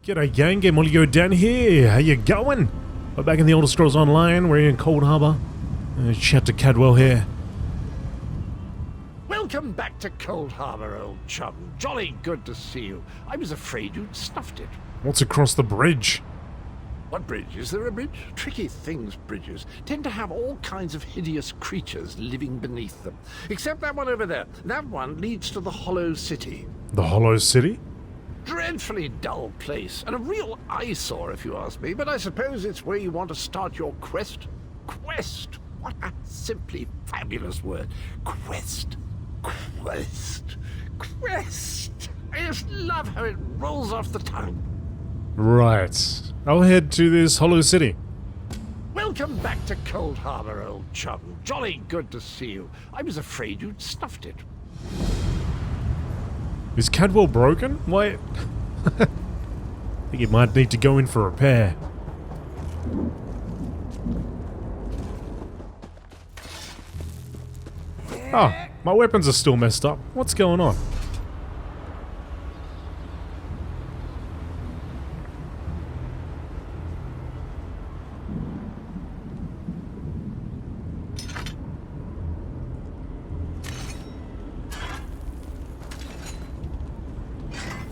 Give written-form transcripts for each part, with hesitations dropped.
G'day gang, GameolioDan here, how you going? We're back in the Elder Scrolls Online, we're in Coldharbour. Chat to Cadwell here. Welcome back to Coldharbour, old chum. Jolly good to see you. I was afraid you'd snuffed it. What's across the bridge? What bridge? Is there a bridge? Tricky things, bridges. Tend to have all kinds of hideous creatures living beneath them. Except that one over there. That one leads to the Hollow City. The Hollow City? Dreadfully dull place, and a real eyesore if you ask me, but I suppose it's where you want to start your quest. Quest! What a simply fabulous word. Quest. Quest. Quest. I just love how it rolls off the tongue. Right. I'll head to this Hollow City. Welcome back to Coldharbour, old chum. Jolly good to see you. I was afraid you'd snuffed it. Is Cadwell broken? Why? I think it might need to go in for repair. Oh, my weapons are still messed up. What's going on?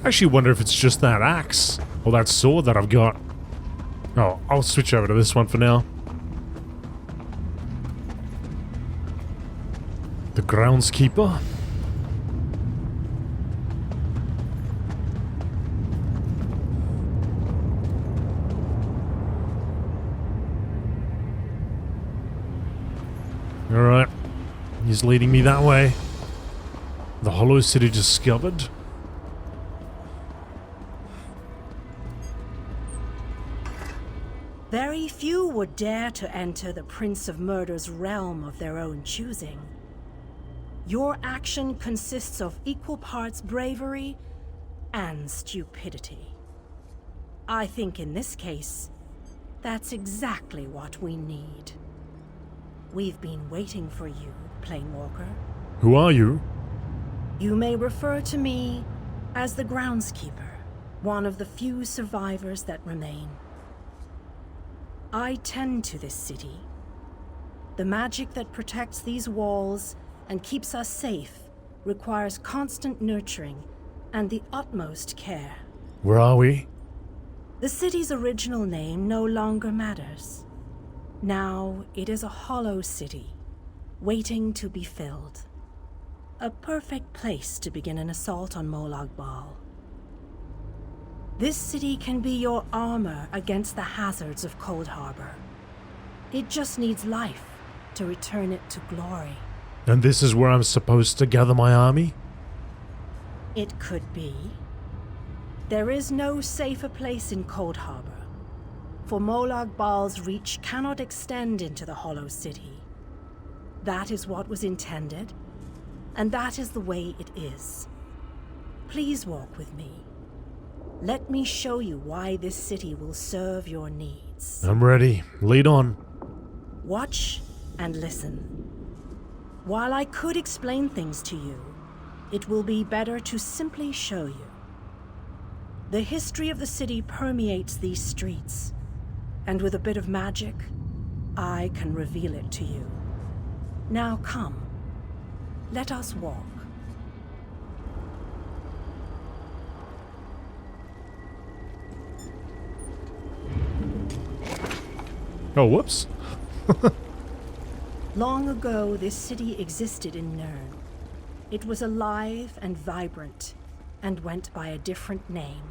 I actually wonder if it's just that axe or that sword that I've got. Oh, I'll switch over to this one for now. The groundskeeper. Alright. He's leading me that way. The Hollow City discovered. Very few would dare to enter the Prince of Murder's realm of their own choosing. Your action consists of equal parts bravery and stupidity. I think in this case, that's exactly what we need. We've been waiting for you, Planewalker. Who are you? You may refer to me as the Groundskeeper, one of the few survivors that remain. I tend to this city. The magic that protects these walls and keeps us safe requires constant nurturing and the utmost care. Where are we? The city's original name no longer matters. Now it is a hollow city, waiting to be filled. A perfect place to begin an assault on Molag Bal. This city can be your armor against the hazards of Coldharbour. It just needs life to return it to glory. And this is where I'm supposed to gather my army? It could be. There is no safer place in Coldharbour, for Molag Bal's reach cannot extend into the Hollow City. That is what was intended, and that is the way it is. Please walk with me. Let me show you why this city will serve your needs. I'm ready. Lead on. Watch and listen. While I could explain things to you, it will be better to simply show you. The history of the city permeates these streets, and with a bit of magic, I can reveal it to you. Now come, let us walk. Oh, whoops. Long ago, this city existed in Nirn. It was alive and vibrant, and went by a different name.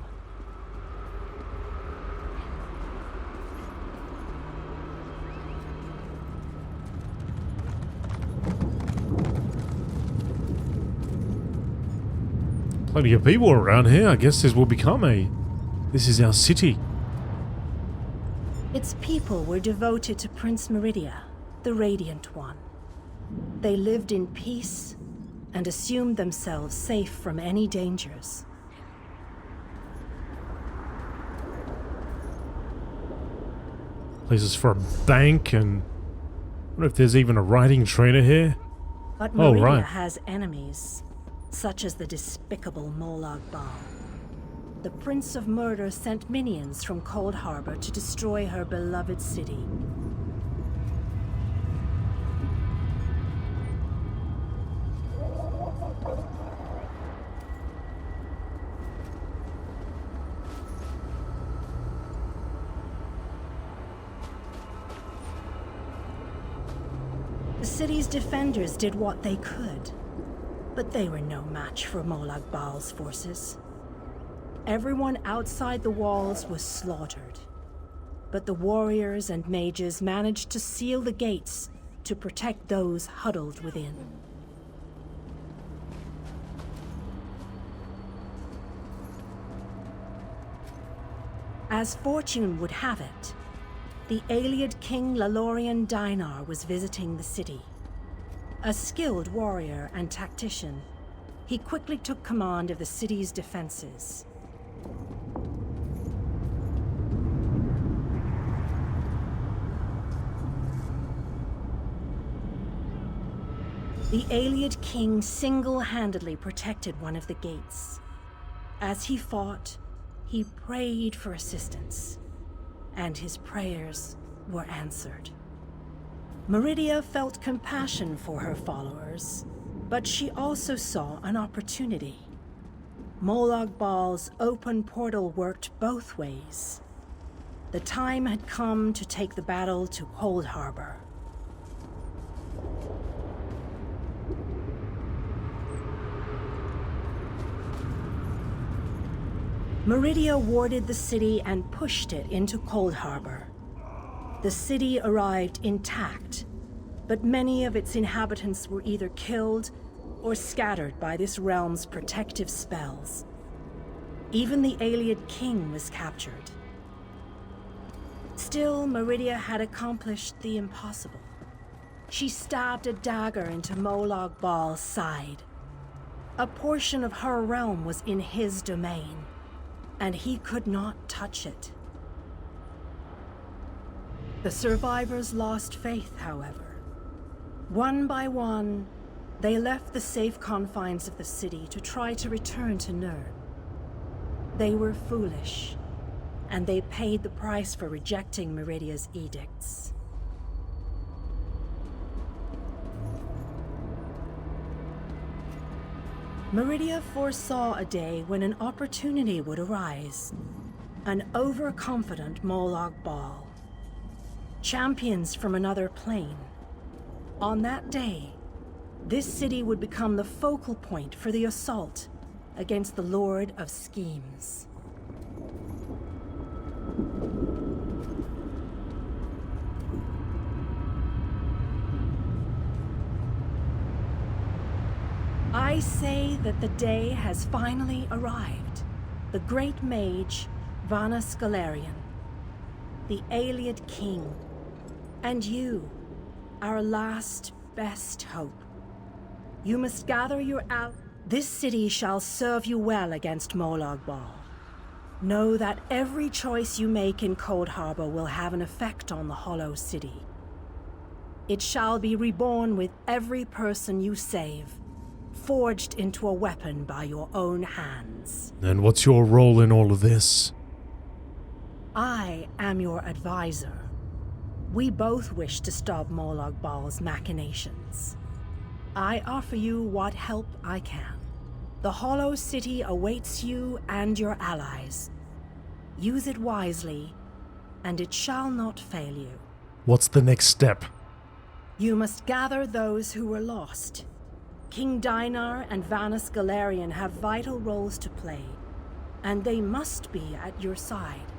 Plenty of people around here. I guess this will become This is our city. Its people were devoted to Prince Meridia, the Radiant One. They lived in peace and assumed themselves safe from any dangers. Places for a bank, and I wonder if there's even a riding trainer here. But Meridia right. has enemies, such as the despicable Molag Bal. the Prince of Murder sent minions from Coldharbour to destroy her beloved city. The city's defenders did what they could, but they were no match for Molag Bal's forces. Everyone outside the walls was slaughtered, but the warriors and mages managed to seal the gates to protect those huddled within. As fortune would have it, the Ayleid king Lalorian Dinar was visiting the city. A skilled warrior and tactician, he quickly took command of the city's defenses. The Ayleid king single-handedly protected one of the gates. As he fought, he prayed for assistance, and his prayers were answered. Meridia felt compassion for her followers, but she also saw an opportunity. Molag Bal's open portal worked both ways. The time had come to take the battle to Coldharbour. Meridia warded the city and pushed it into Coldharbour. The city arrived intact, but many of its inhabitants were either killed or scattered by this realm's protective spells. Even the Ayleid king was captured. Still, Meridia had accomplished the impossible. She stabbed a dagger into Molag Bal's side. A portion of her realm was in his domain, and he could not touch it. The survivors lost faith, however. One by one, they left the safe confines of the city to try to return to Nirn. They were foolish, and they paid the price for rejecting Meridia's edicts. Meridia foresaw a day when an opportunity would arise. An overconfident Molag Bal. Champions from another plane. On that day, this city would become the focal point for the assault against the Lord of Schemes. I say that the day has finally arrived. The great mage, Vanas Galarian, the Ayleid king, and you, our last best hope. You must gather your This city shall serve you well against Molag Bal. Know that every choice you make in Coldharbour will have an effect on the Hollow City. It shall be reborn with every person you save, forged into a weapon by your own hands. And what's your role in all of this? I am your advisor. We both wish to stop Molag Bal's machinations. I offer you what help I can. The Hollow City awaits you and your allies. Use it wisely, and it shall not fail you. What's the next step? You must gather those who were lost. King Dinar and Vanas Galarian have vital roles to play, and they must be at your side.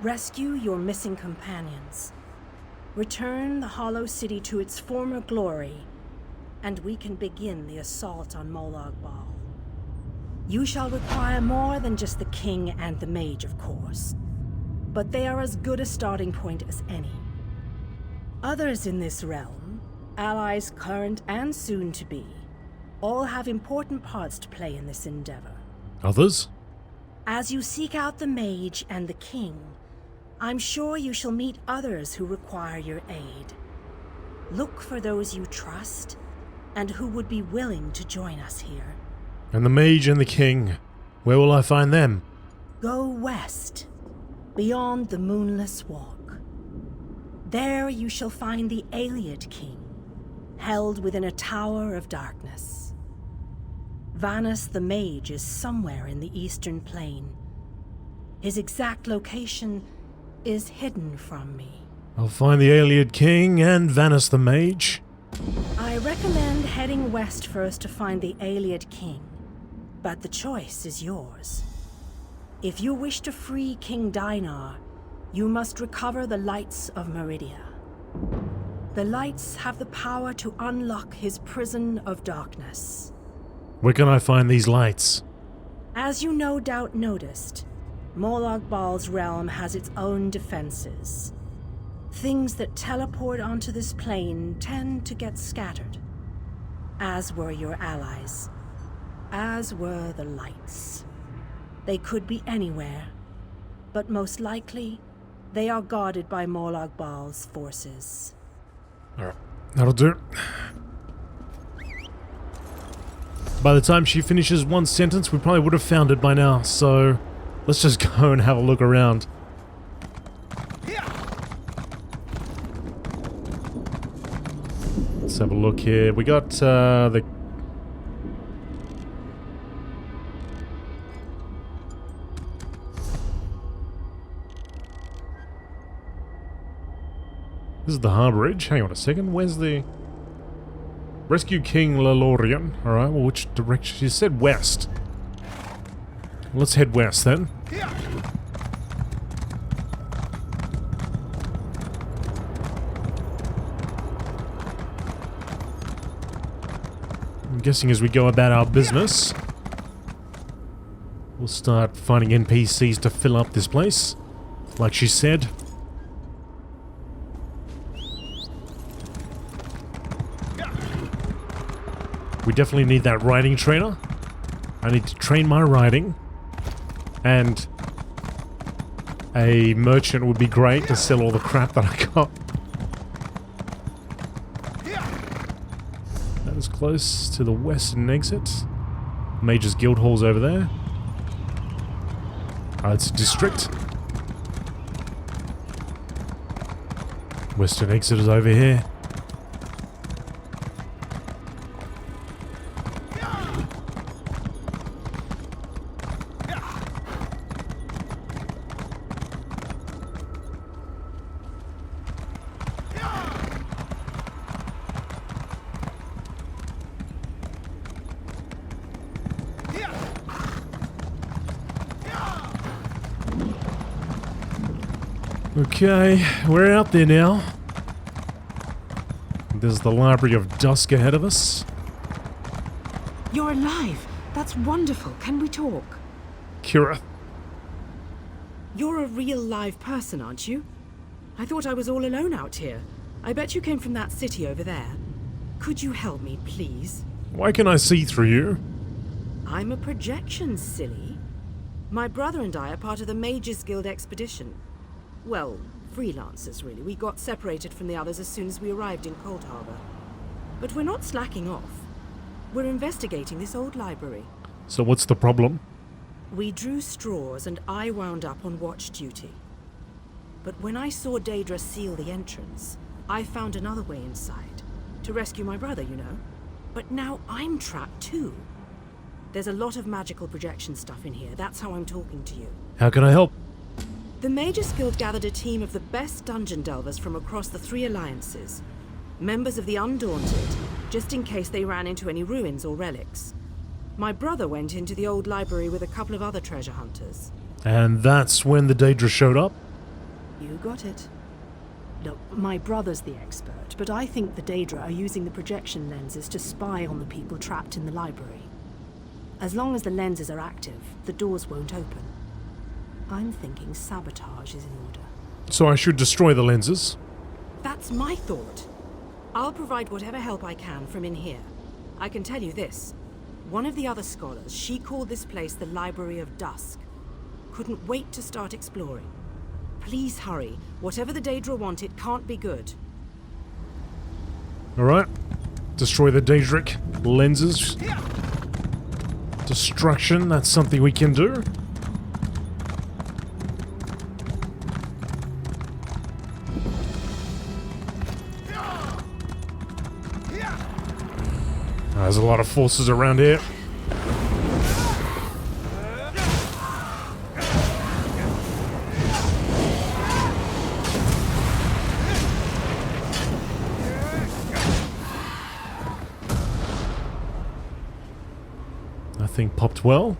Rescue your missing companions. Return the Hollow City to its former glory, and we can begin the assault on Molag Bal. You shall require more than just the king and the mage, of course, but they are as good a starting point as any. Others in this realm, allies current and soon to be, all have important parts to play in this endeavor. Others? As you seek out the mage and the king, I'm sure you shall meet others who require your aid. Look for those you trust and who would be willing to join us here. And the mage and the king, Where will I find them? Go west, beyond the Moonless Walk. There you shall find the Ayleid King, held within a tower of darkness. Vanus the Mage is somewhere in the eastern plain. His exact location is hidden from me. I'll find the Ayleid King and Vanus the Mage. I recommend heading west first to find the Ayleid King, but the choice is yours. If you wish to free King Dinar, you must recover the Lights of Meridia. The Lights have the power to unlock his prison of darkness. Where can I find these lights? As you no doubt noticed, Morlock Baal's realm has its own defenses. Things that teleport onto this plane tend to get scattered, as were your allies, as were the Lights. They could be anywhere, but most likely, they are guarded by Morlock Baal's forces. Alright, that'll do. By the time she finishes one sentence, we probably would have found it by now, so let's just go and have a look around. Let's have a look here. We got the... This is the Harborage. Hang on a second. Where's the... Rescue King Lalorian. Alright, well, which direction? She said west. Let's head west then. I'm guessing as we go about our business, we'll start finding NPCs to fill up this place, like she said. We definitely need that riding trainer. I need to train my riding. And a merchant would be great to sell all the crap that I got. That is close to the western exit. Mage's Guild Hall's over there. It's a district. Western exit is over here. Okay, we're out there now. There's the Library of Dusk ahead of us. You're alive. That's wonderful. Can we talk? Kira. You're a real live person, aren't you? I thought I was all alone out here. I bet you came from that city over there. Could you help me, please? Why can I see through you? I'm a projection, silly. My brother and I are part of the Mages Guild expedition. Well, freelancers, really. We got separated from the others as soon as we arrived in Coldharbour. But we're not slacking off. We're investigating this old library. So what's the problem? We drew straws and I wound up on watch duty. But when I saw Daedra seal the entrance, I found another way inside. To rescue my brother, you know. But now I'm trapped too. There's a lot of magical projection stuff in here. That's how I'm talking to you. How can I help? The Mages Guild gathered a team of the best dungeon delvers from across the 3 alliances. Members of the Undaunted, just in case they ran into any ruins or relics. My brother went into the old library with a couple of other treasure hunters. And that's when the Daedra showed up? You got it. Look, my brother's the expert, but I think the Daedra are using the projection lenses to spy on the people trapped in the library. As long as the lenses are active, the doors won't open. I'm thinking sabotage is in order. So I should destroy the lenses? That's my thought. I'll provide whatever help I can from in here. I can tell you this. One of the other scholars, she called this place the Library of Dusk. Couldn't wait to start exploring. Please hurry. Whatever the Daedra want, it can't be good. Alright. Destroy the Daedric lenses. Destruction, that's something we can do. There's a lot of forces around here. Nothing popped well.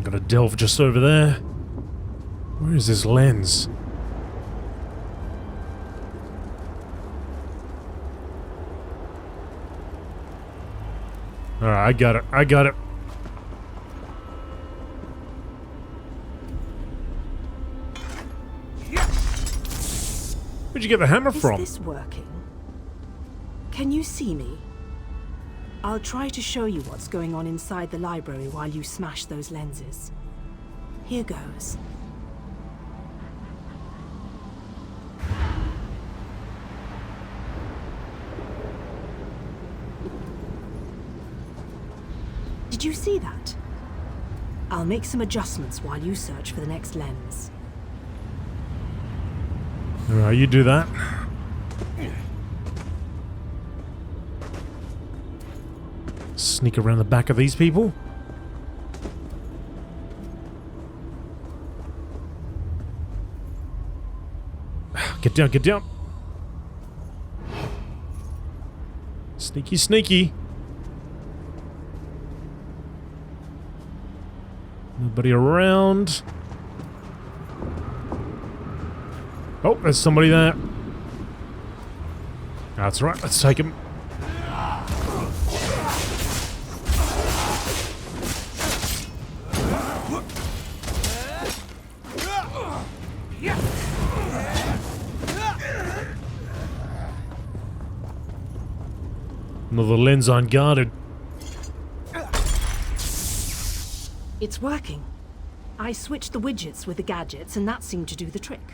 Got a delve just over there. Where is this lens? Alright, I got it. I got it. Where'd you get the hammer from? Is this working? Can you see me? I'll try to show you what's going on inside the library while you smash those lenses. Here goes. Did you see that? I'll make some adjustments while you search for the next lens. Alright, you do that. Sneak around the back of these people. Get down, get down. Sneaky, sneaky. Nobody around. Oh, there's somebody there. That's right, let's take him. Another lens unguarded. It's working. I switched the widgets with the gadgets and that seemed to do the trick.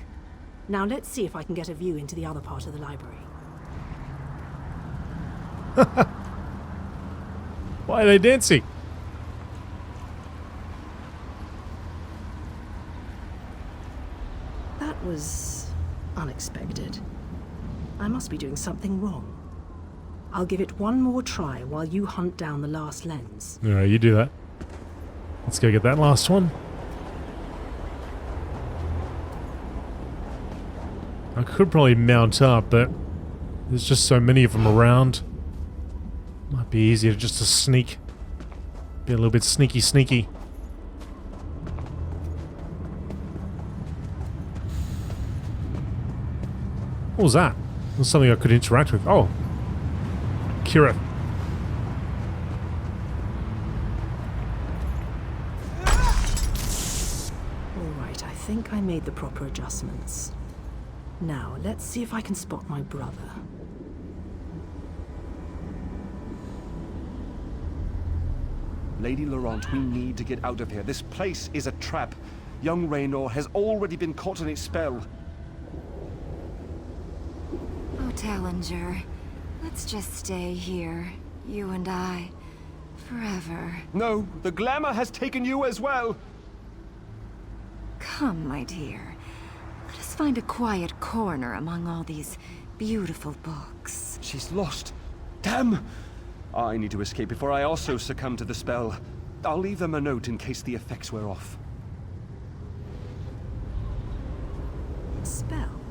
Now let's see if I can get a view into the other part of the library. Why are they dancing? That was unexpected. I must be doing something wrong. I'll give it one more try while you hunt down the last lens. Alright, you do that. Let's go get that last one. I could probably mount up, but there's just so many of them around. Might be easier just to sneak. Be a little bit sneaky sneaky. What was that? It was something I could interact with. Oh. Kira. Alright, I think I made the proper adjustments. Now, let's see if I can spot my brother. Lady Laurent, we need to get out of here. This place is a trap. Young Raynor has already been caught in its spell. Oh, Tallinger. Let's just stay here, you and I, forever. No, the glamour has taken you as well. Come, my dear. Let us find a quiet corner among all these beautiful books. She's lost. Damn! I need to escape before I also succumb to the spell. I'll leave them a note in case the effects wear off. Spell?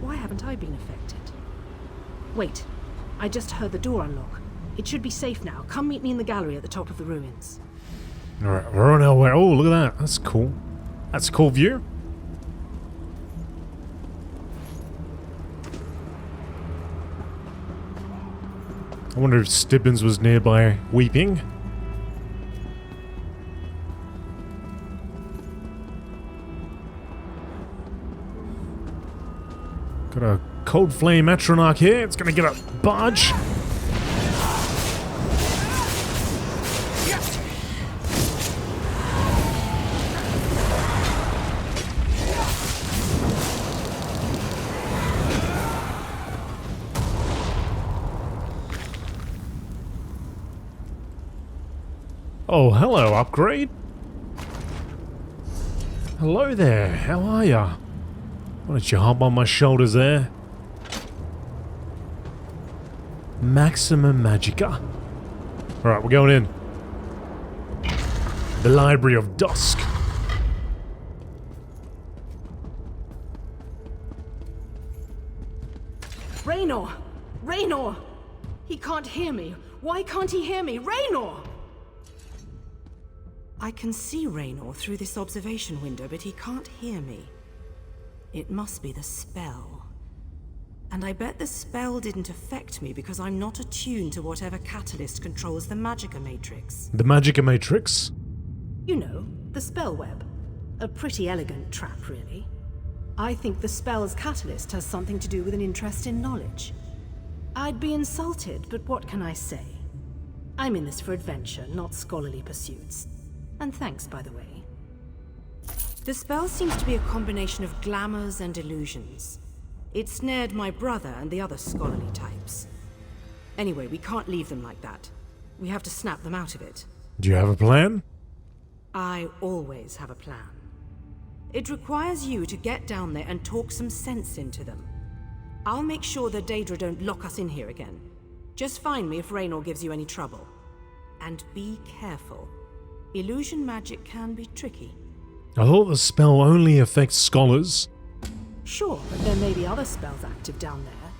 Why haven't I been affected? Wait, I just heard the door unlock. It should be safe now. Come meet me in the gallery at the top of the ruins. Alright, we're on our way. Oh, look at that. That's cool. That's a cool view. I wonder if Stibbins was nearby weeping. Got a cold flame Atronach here. It's gonna get a barge. Oh, hello, upgrade. Hello there, how are ya? Why don't you hop on my shoulders there? Maximum Magica. Alright, we're going in. The Library of Dusk. Raynor! Raynor! He can't hear me. Why can't he hear me? Raynor! I can see Raynor through this observation window, but he can't hear me. It must be the spell. And I bet the spell didn't affect me because I'm not attuned to whatever catalyst controls the Magica Matrix. The Magica Matrix? You know, the spell web. A pretty elegant trap, really. I think the spell's catalyst has something to do with an interest in knowledge. I'd be insulted, but what can I say? I'm in this for adventure, not scholarly pursuits. And thanks, by the way. The spell seems to be a combination of glamours and illusions. It snared my brother and the other scholarly types. Anyway, we can't leave them like that. We have to snap them out of it. Do you have a plan? I always have a plan. It requires you to get down there and talk some sense into them. I'll make sure the Daedra don't lock us in here again. Just find me if Raynor gives you any trouble. And be careful. Illusion magic can be tricky. I thought the spell only affects scholars. Sure, but there may be other spells active down there.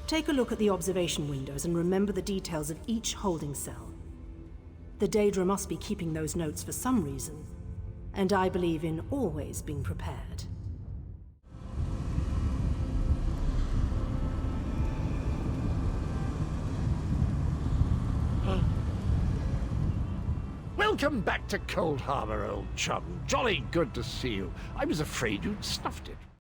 Take a look at the observation windows and remember the details of each holding cell. The Daedra must be keeping those notes for some reason, and I believe in always being prepared. Welcome back to Coldharbour, old chum. Jolly good to see you. I was afraid you'd snuffed it.